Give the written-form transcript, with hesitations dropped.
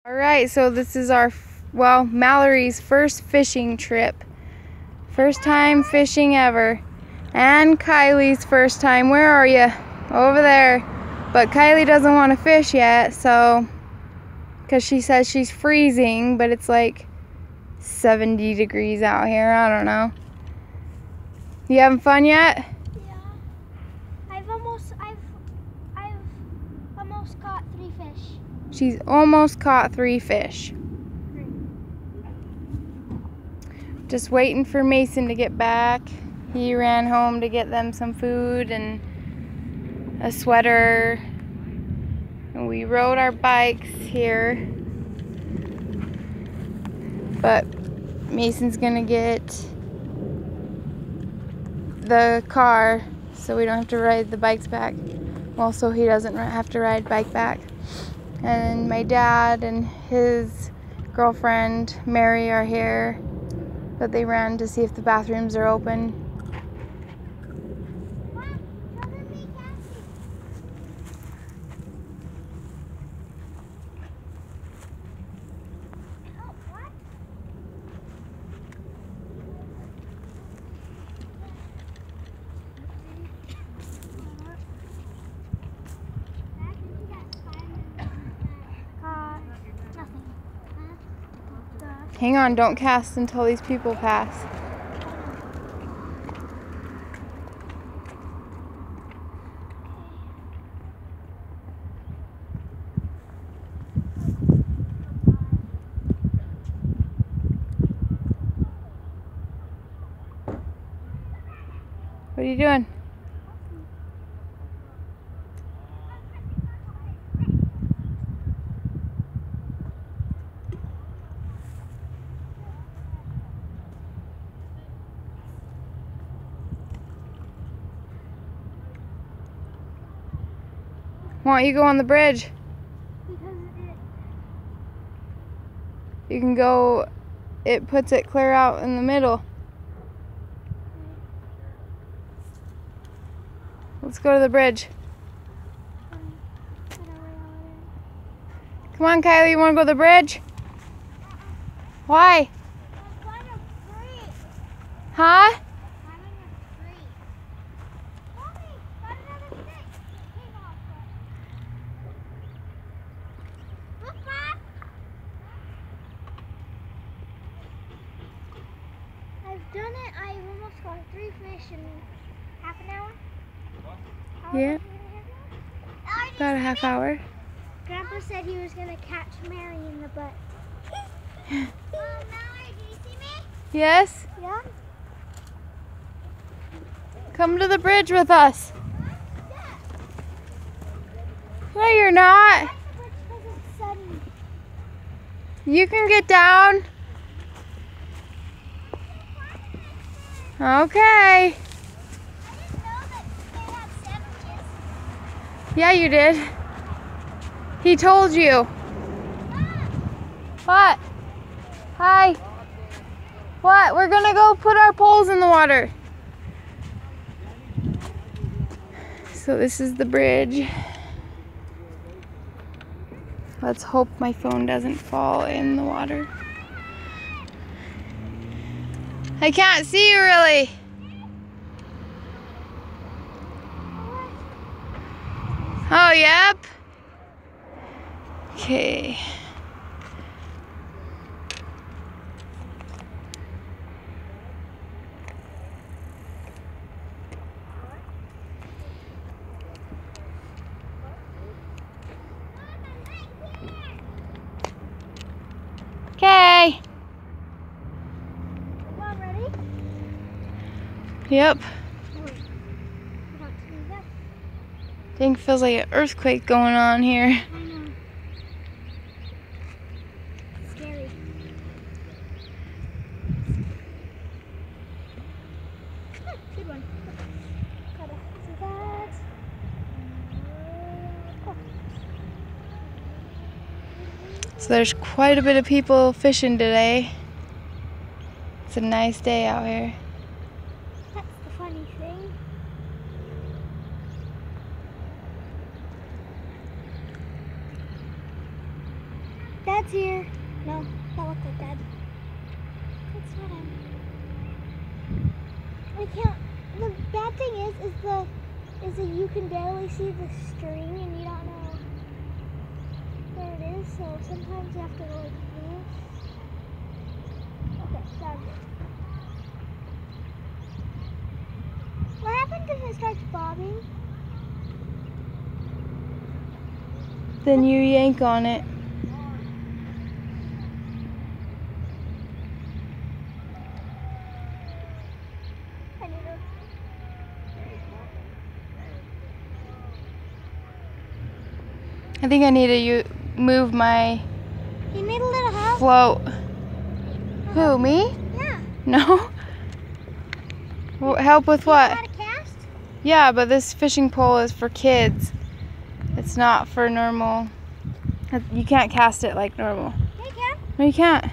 Alright, so this is our, well, Mallory's first fishing trip. First time fishing ever. And Kylie's first time. Where are you? Over there. But Kylie doesn't want to fish yet, so, because she says she's freezing, but it's like 70 degrees out here. I don't know. You having fun yet? Yeah. I've almost caught 3 fish. She's almost caught 3 fish. Just waiting for Mason to get back. He ran home to get them some food and a sweater. And we rode our bikes here. But Mason's gonna get the car so we don't have to ride the bikes back. Well, so he doesn't have to ride bike back. And my dad and his girlfriend Mary are here, but they ran to see if the bathrooms are open. Hang on, don't cast until these people pass. What are you doing? Why don't you go on the bridge? Because You can go, it puts it clear out in the middle. Let's go to the bridge. Come on, Kylie, you want to go to the bridge? Why? Huh? I've done it. I've almost caught 3 fish in half an hour. Yeah. About a half hour. Grandpa said he was going to catch Mary in the butt. Mallory, do you see me? Yes? Yeah. Come to the bridge with us. No, you're not. You can get down. Okay. Yeah, you did. He told you. What? Hi. What? We're gonna go put our poles in the water. So this is the bridge. Let's hope my phone doesn't fall in the water. I can't see you really. Oh, yep. Okay. Okay. Ready? Yep. I think it feels like an earthquake going on here. I know. Scary. Good one. Gotta see that. Oh. So there's quite a bit of people fishing today. It's a nice day out here. That's the funny thing. Dad's here. No, that looks like Dad. That's not him. We can't. The bad thing is that you can barely see the string and you don't know where it is. So sometimes you have to go like this. Okay, Dad's it. What happens if it starts bobbing? Then you yank on it. I think I need to move my You need a little help? float. Who, me? Yeah. No? Help with what? You know how to cast? Yeah, but this fishing pole is for kids. It's not for normal. You can't cast it like normal. Hey, Cam. No, you can't.